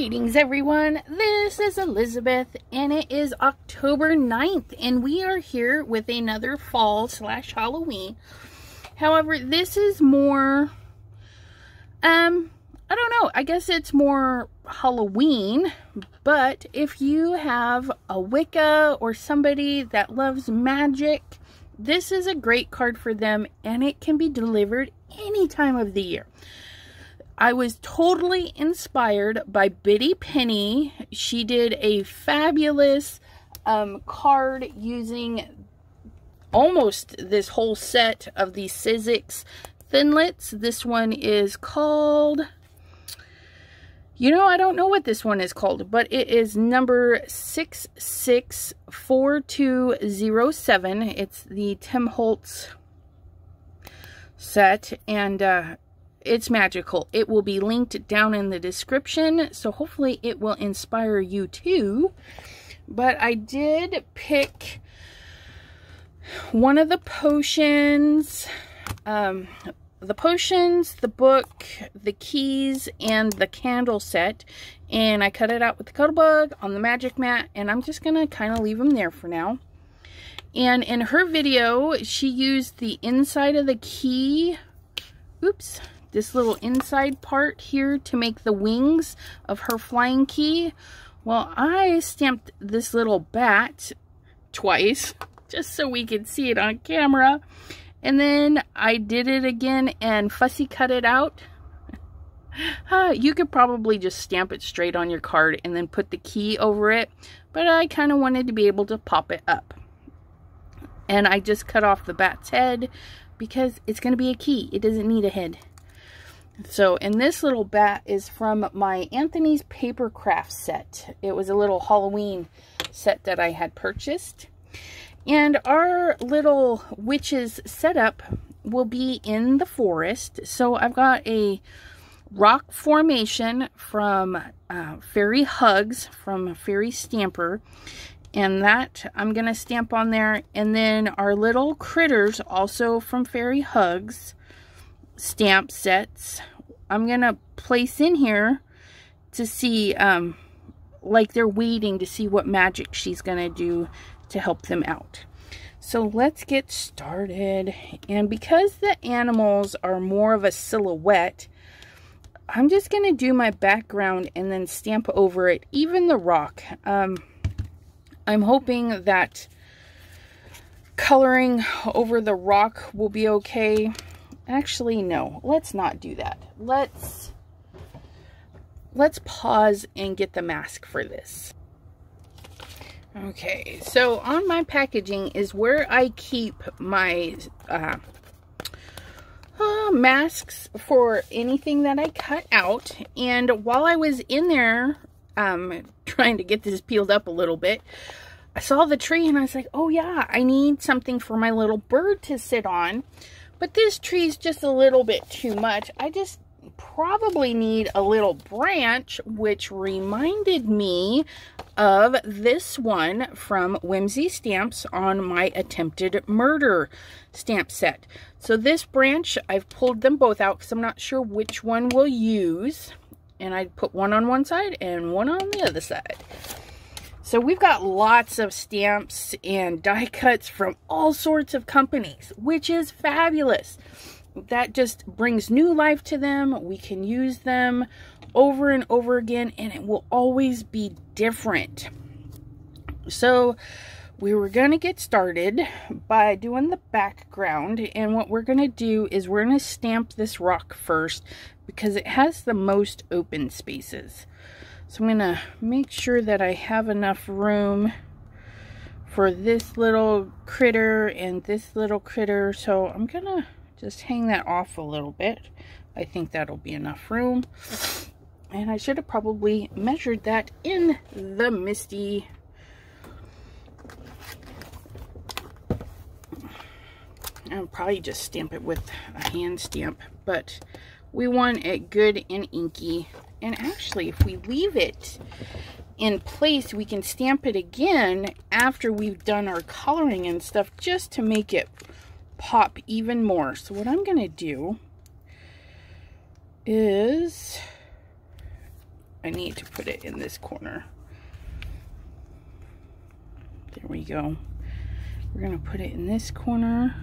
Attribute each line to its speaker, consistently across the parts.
Speaker 1: Greetings everyone, this is Elizabeth and it is October 9th and we are here with another fall / Halloween. However, this is more, I don't know, I guess it's more Halloween, but if you have a Wicca or somebody that loves magic, this is a great card for them and it can be delivered any time of the year. I was totally inspired by Biddy Penny. She did a fabulous card using almost this whole set of these Sizzix Thinlits. This one is called, I don't know what this one is called, but it is number 664207. It's the Tim Holtz set, and it's magical. It will be linked down in the description, so hopefully it will inspire you too. But I did pick one of the potions, the book, the keys, and the candle set, and I cut it out with the Cuttlebug on the magic mat, and I'm just gonna kind of leave them there for now. And in her video, she used the inside of the key, this little inside part here to make the wings of her flying key. Well, I stamped this little bat twice just so we could see it on camera. And then I did it again and fussy cut it out. You could probably just stamp it straight on your card and then put the key over it. But I kind of wanted to be able to pop it up. And I just cut off the bat's head because it's going to be a key. It doesn't need a head. So, and this little bat is from my Anthony's Paper Craft set. It was a little Halloween set that I had purchased. And our little witch's setup will be in the forest. So I've got a rock formation from Fairy Hugs from Fairy Stamper. And that I'm going to stamp on there. And then our little critters also from Fairy Hugs stamp sets I'm gonna place in here to see like they're waiting to see what magic she's gonna do to help them out. So let's get started. And because the animals are more of a silhouette, I'm just gonna do my background and then stamp over it, even the rock. I'm hoping that coloring over the rock will be okay. Actually, no, let's not do that. Let's pause and get the mask for this. Okay, so on my packaging is where I keep my masks for anything that I cut out. And while I was in there trying to get this peeled up a little bit, I saw the tree and I was like, oh yeah, I need something for my little bird to sit on. But this tree is just a little bit too much. I just probably need a little branch, which reminded me of this one from Whimsy Stamps on my Attempted Murder stamp set. So this branch, I've pulled them both out because I'm not sure which one we'll use. And I put one on one side and one on the other side. So we've got lots of stamps and die cuts from all sorts of companies, which is fabulous. That just brings new life to them. We can use them over and over again, and it will always be different. So we were going to get started by doing the background, and what we're going to do is we're going to stamp this rock first because it has the most open spaces. So I'm going to make sure that I have enough room for this little critter and this little critter. So I'm going to just hang that off a little bit. I think that'll be enough room. And I should have probably measured that in the Misty. I'll probably just stamp it with a hand stamp, but we want it good and inky. And actually, if we leave it in place, we can stamp it again after we've done our coloring and stuff, just to make it pop even more. So what I'm going to do is I need to put it in this corner. There we go. We're gonna put it in this corner.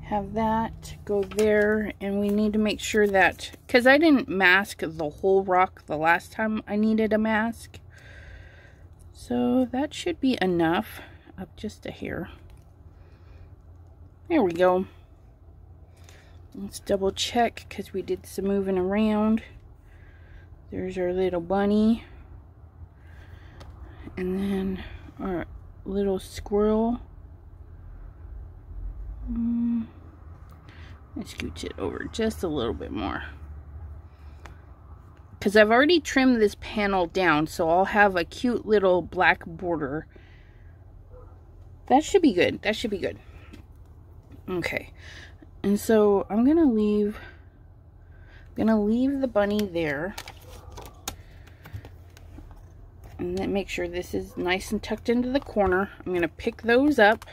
Speaker 1: Have that go there, and we need to make sure that, because I didn't mask the whole rock the last time I needed a mask. So that should be enough, up just a hair. There we go. Let's double check, because we did some moving around. There's our little bunny. And then our little squirrel. Let's scooch it over just a little bit more. Because I've already trimmed this panel down, so I'll have a cute little black border. That should be good. That should be good. Okay. And so I'm gonna leave the bunny there. And then make sure this is nice and tucked into the corner. I'm gonna pick those up.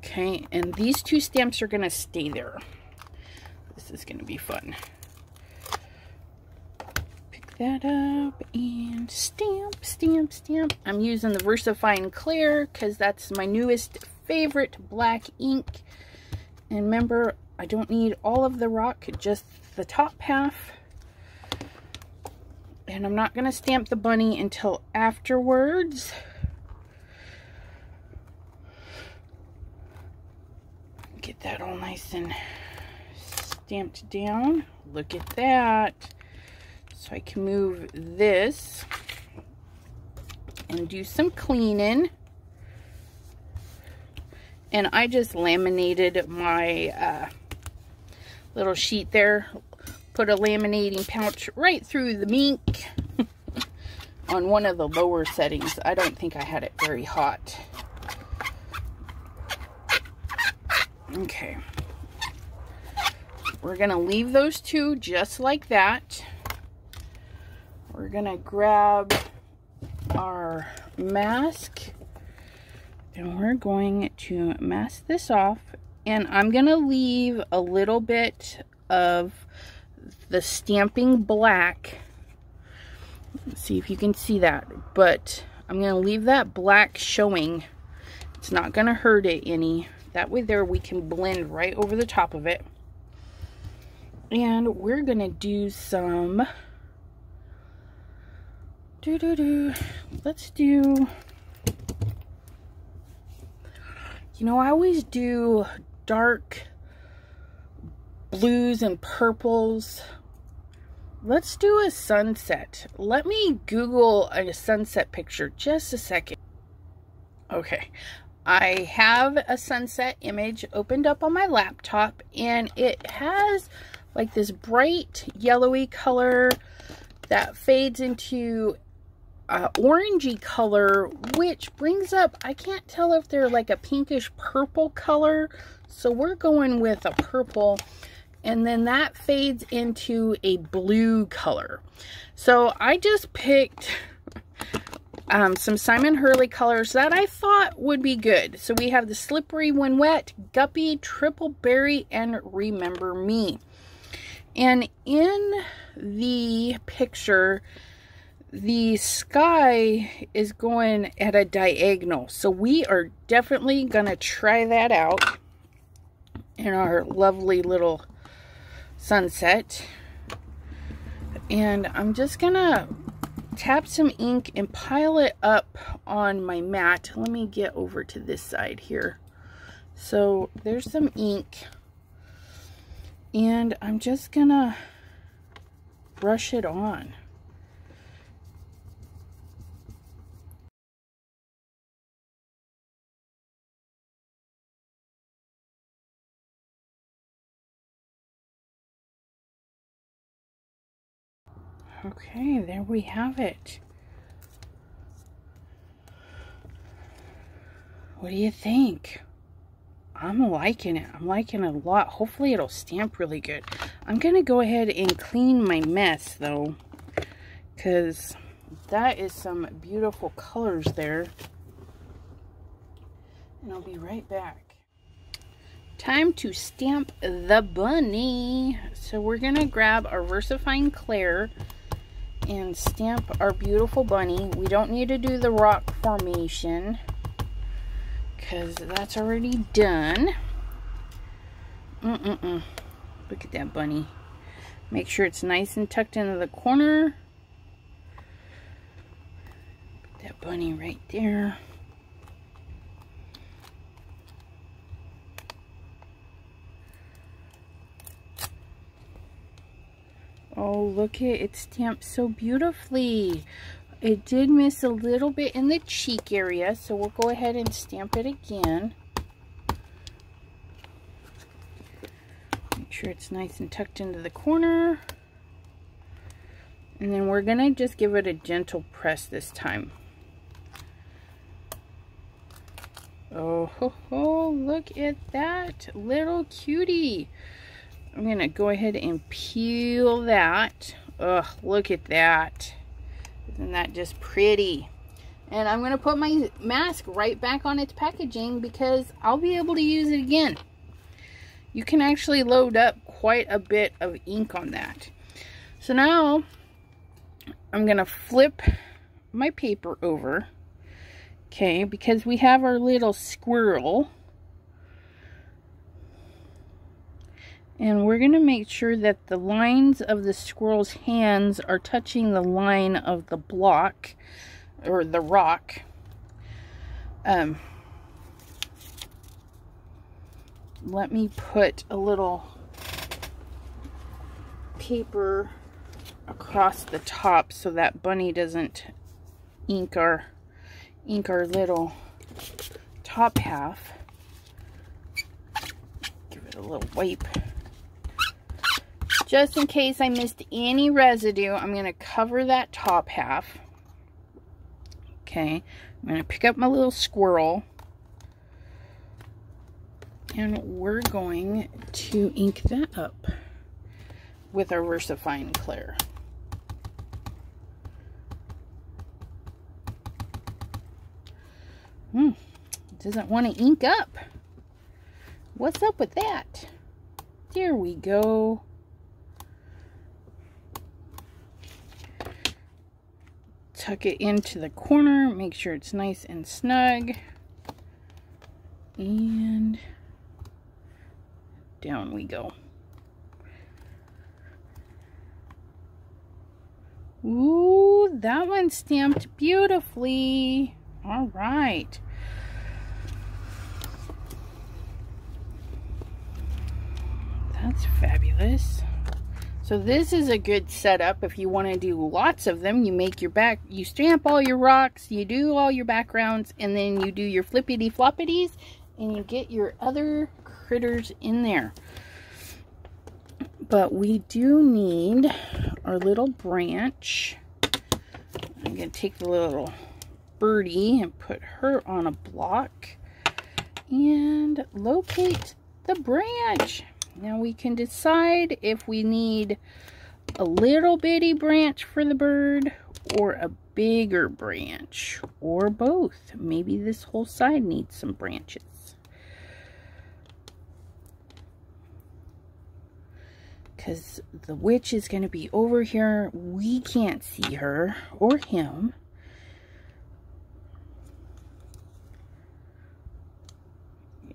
Speaker 1: Okay, and these two stamps are gonna stay there. This is gonna be fun. Pick that up and stamp, stamp, stamp. I'm using the VersaFine Clear because that's my newest favorite black ink. And remember, I don't need all of the rock, just the top half. And I'm not gonna stamp the bunny until afterwards. Get that all nice and stamped down. Look at that. So I can move this and do some cleaning. And I just laminated my little sheet there. Put a laminating pouch right through the ink on one of the lower settings. I don't think I had it very hot. Okay, we're gonna leave those two just like that. We're gonna grab our mask and we're going to mask this off, and I'm gonna leave a little bit of the stamping black. Let's see if you can see that, but I'm gonna leave that black showing. It's not gonna hurt it any. That way there we can blend right over the top of it. And we're gonna do some let's do, you know, I always do dark blues and purples. Let's do a sunset. Let me Google a sunset picture just a second. Okay, I have a sunset image opened up on my laptop, and it has like this bright yellowy color that fades into orangey color, which brings up, I can't tell if they're like a pinkish purple color, so we're going with a purple, and then that fades into a blue color. So I just picked some Simon Hurley colors that I thought would be good. So we have the Slippery When Wet, Guppy, Triple Berry, and Remember Me. And in the picture, the sky is going at a diagonal. So we are definitely going to try that out in our lovely little sunset. And I'm just going to tap some ink and pile it up on my mat. Let me get over to this side here. So there's some ink, and I'm just gonna brush it on. Okay, there we have it. What do you think? I'm liking it. I'm liking it a lot. Hopefully it'll stamp really good. I'm going to go ahead and clean my mess though, because that is some beautiful colors there. And I'll be right back. Time to stamp the bunny. So we're going to grab our VersaFine Clear, and stamp our beautiful bunny. We don't need to do the rock formation because that's already done. Look at that bunny. Make sure it's nice and tucked into the corner. Put that bunny right there. Oh, look at it. It's stamped so beautifully. It did miss a little bit in the cheek area, so we'll go ahead and stamp it again. Make sure it's nice and tucked into the corner. And then we're going to just give it a gentle press this time. Oh, ho, ho, look at that little cutie. I'm going to go ahead and peel that. Ugh, look at that. Isn't that just pretty? And I'm going to put my mask right back on its packaging because I'll be able to use it again. You can actually load up quite a bit of ink on that. So now I'm going to flip my paper over. Okay, because we have our little squirrel. And we're going to make sure that the lines of the squirrel's hands are touching the line of the block, or the rock. Let me put a little paper across the top so that bunny doesn't ink our little top half. Give it a little wipe. Just in case I missed any residue, I'm going to cover that top half. Okay, I'm going to pick up my little squirrel. And we're going to ink that up with our VersaFine Clear. Doesn't want to ink up. What's up with that? There we go. Tuck it into the corner, make sure it's nice and snug, and down we go. Ooh, that one's stamped beautifully. All right. That's fabulous. So this is a good setup if you want to do lots of them. You make your you stamp all your rocks, you do all your backgrounds, and then you do your flippity floppities, and you get your other critters in there. But we do need our little branch. I'm going to take the little birdie and put her on a block and locate the branch. Now we can decide if we need a little bitty branch for the bird or a bigger branch or both. Maybe this whole side needs some branches. Because the witch is going to be over here. We can't see her or him.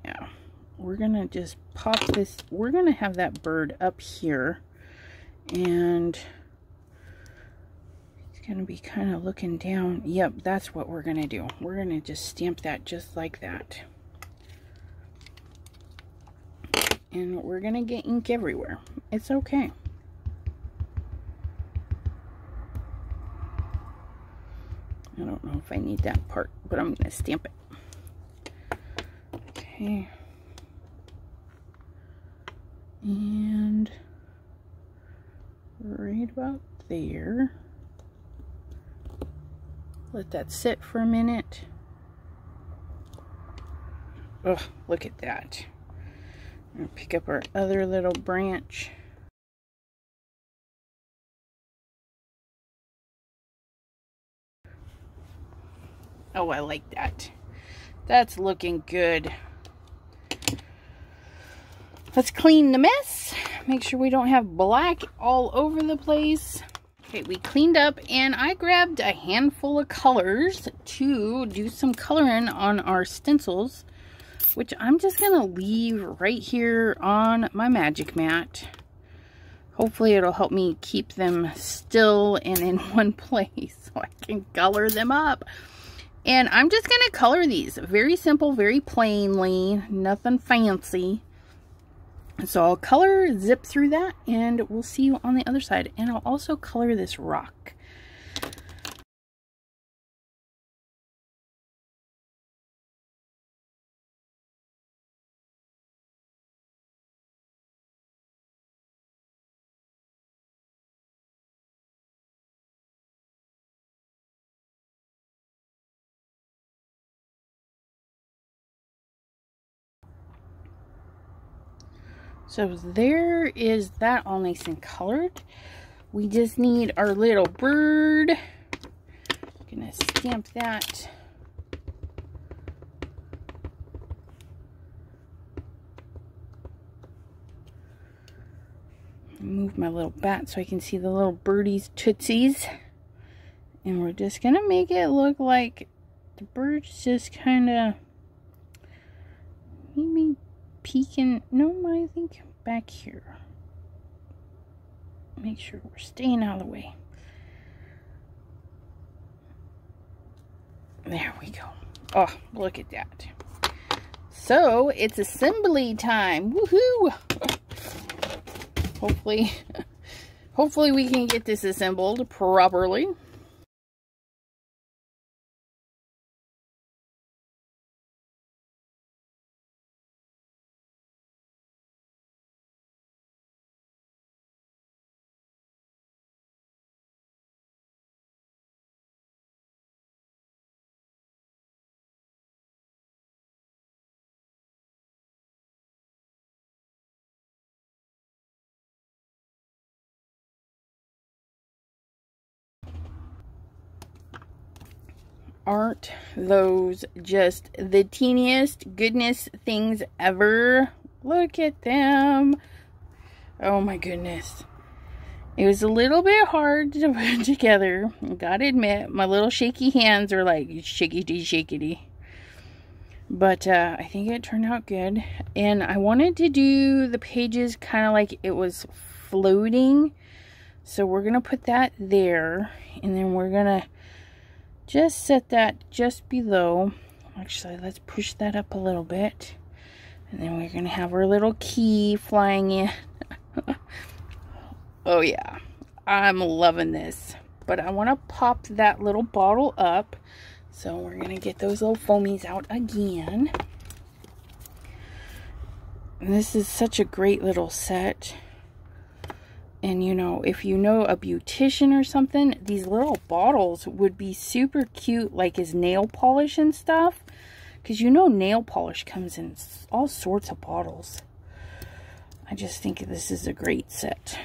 Speaker 1: Yeah. We're going to just pop this. We're going to have that bird up here. And it's going to be kind of looking down. Yep, that's what we're going to do. We're going to just stamp that just like that. And we're going to get ink everywhere. It's okay. I don't know if I need that part, but I'm going to stamp it. Okay. And right about there. Let that sit for a minute. Oh, look at that. I'm going to pick up our other little branch. Oh, I like that. That's looking good. Let's clean the mess. Make sure we don't have black all over the place. Okay, we cleaned up and I grabbed a handful of colors to do some coloring on our stencils, which I'm just going to leave right here on my magic mat. Hopefully it'll help me keep them still and in one place so I can color them up. And I'm just going to color these very simple, very plainly, nothing fancy. So I'll color, zip through that, and we'll see you on the other side. And I'll also color this rock. So there is that all nice and colored. We just need our little bird. I'm gonna stamp that. Move my little bat so I can see the little birdie's tootsies. And we're just gonna make it look like the bird's just kind of maybe peeking. No, I think back here. Make sure we're staying out of the way. There we go. Oh, look at that. So it's assembly time. Woohoo! Hopefully we can get this assembled properly. Aren't those just the teeniest goodness things ever? Look at them. Oh my goodness. It was a little bit hard to put together. Gotta admit, my little shaky hands are like shakety. But I think it turned out good. And I wanted to do the pages kind of like it was floating. So we're going to put that there. And then we're going to just set that just below. Actually, let's push that up a little bit. And then we're going to have our little key flying in. Oh yeah, I'm loving this. But I want to pop that little bottle up. So we're going to get those little foamies out again. And this is such a great little set. And you know, if you know a beautician or something, these little bottles would be super cute, like as nail polish and stuff. Because you know nail polish comes in all sorts of bottles. I just think this is a great set.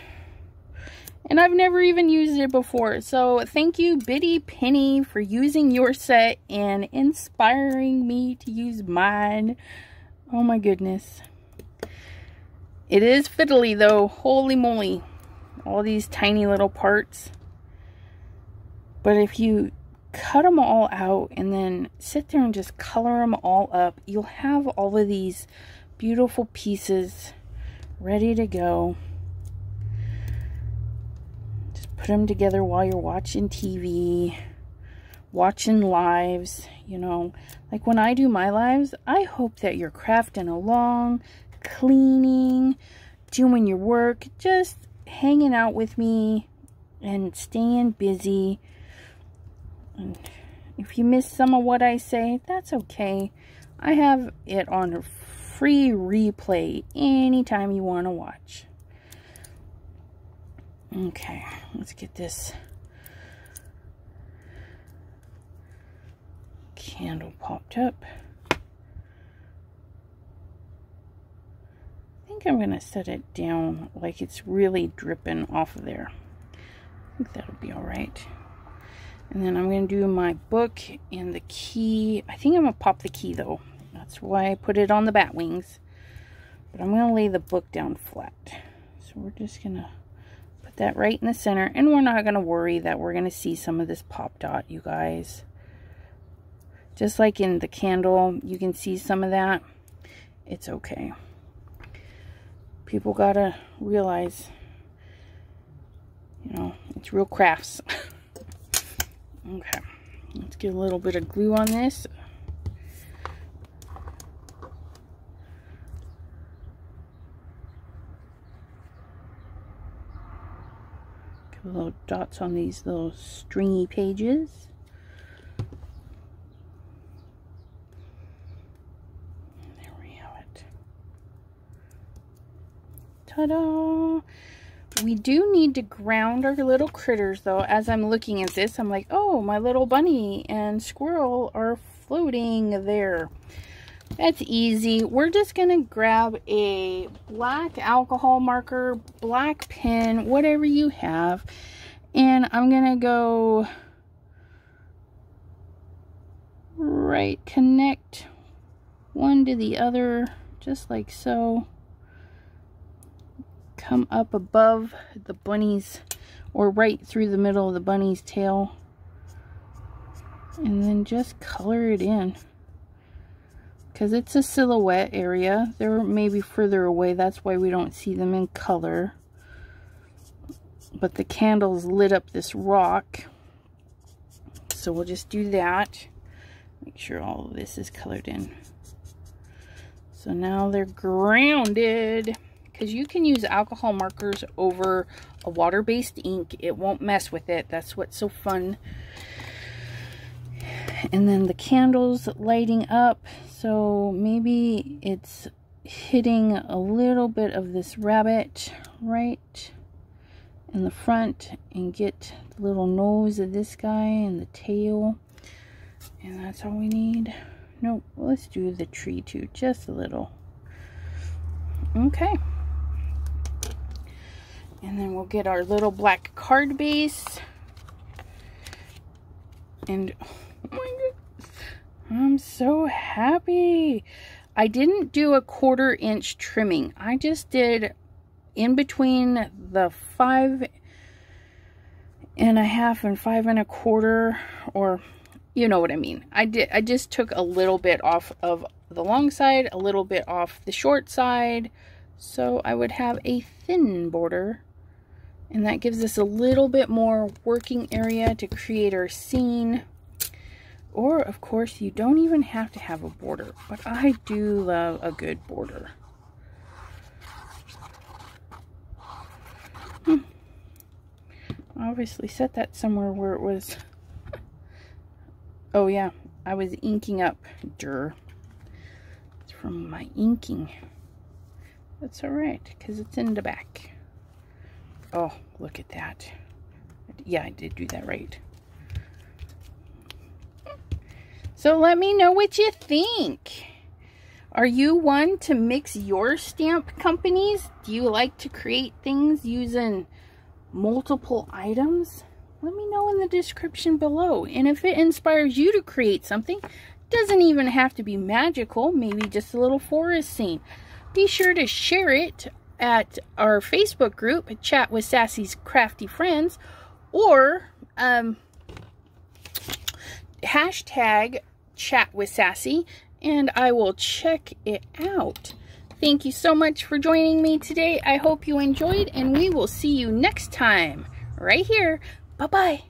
Speaker 1: And I've never even used it before. So thank you, Bitty Penny, for using your set and inspiring me to use mine. Oh my goodness. It is fiddly though. Holy moly. All these tiny little parts. But if you cut them all out and then sit there and just color them all up, you'll have all of these beautiful pieces ready to go. Put them together while you're watching TV, watching lives, you know. Like when I do my lives, I hope that you're crafting along, cleaning, doing your work, just hanging out with me and staying busy. And if you miss some of what I say, that's okay. I have it on a free replay anytime you want to watch. Okay, let's get this candle popped up. I think I'm going to set it down like it's really dripping off of there. I think that'll be all right. And then I'm going to do my book and the key. I think I'm going to pop the key though. That's why I put it on the bat wings. But I'm going to lay the book down flat. So we're just going to that right in the center. And we're not going to worry that we're going to see some of this pop dot, you guys. Just like in the candle, you can see some of that. It's okay. People got to realize, you know, it's real crafts. Okay. Let's get a little bit of glue on this. Little dots on these little stringy pages. There we have it. Ta-da! We do need to ground our little critters though. As I'm looking at this, I'm like, oh, my little bunny and squirrel are floating there. That's easy. We're just going to grab a black alcohol marker, black pen, whatever you have. And I'm going to go right, connect one to the other, just like so. Come up above the bunny's, or right through the middle of the bunny's tail. And then just color it in. Because it's a silhouette area. They're maybe further away. That's why we don't see them in color. But the candles lit up this rock. So we'll just do that. Make sure all of this is colored in. So now they're grounded. Because you can use alcohol markers over a water-based ink. It won't mess with it. That's what's so fun. And then the candles lighting up. So maybe it's hitting a little bit of this rabbit right in the front, and get the little nose of this guy and the tail. And that's all we need. Nope, let's do the tree too, just a little. Okay. And then we'll get our little black card base. And oh my goodness, I'm so happy. I didn't do a 1/4 inch trimming. I just did in between the 5 1/2 and 5 1/4, or you know what I mean. I just took a little bit off of the long side, a little bit off the short side, so I would have a thin border. And that gives us a little bit more working area to create our scene. Or, of course, you don't even have to have a border. But I do love a good border. Obviously set that somewhere where it was... Oh, yeah. I was inking up. Durr. It's from my inking. That's alright, because it's in the back. Oh, look at that. Yeah, I did do that right. So let me know what you think. Are you one to mix your stamp companies? Do you like to create things using multiple items? Let me know in the description below. And if it inspires you to create something, doesn't even have to be magical, maybe just a little forest scene. Be sure to share it at our Facebook group, Chat with Sassy's Crafty Friends, or hashtag Chat with Sassy, and I will check it out. Thank you so much for joining me today. I hope you enjoyed, and we will see you next time right here. Bye-bye.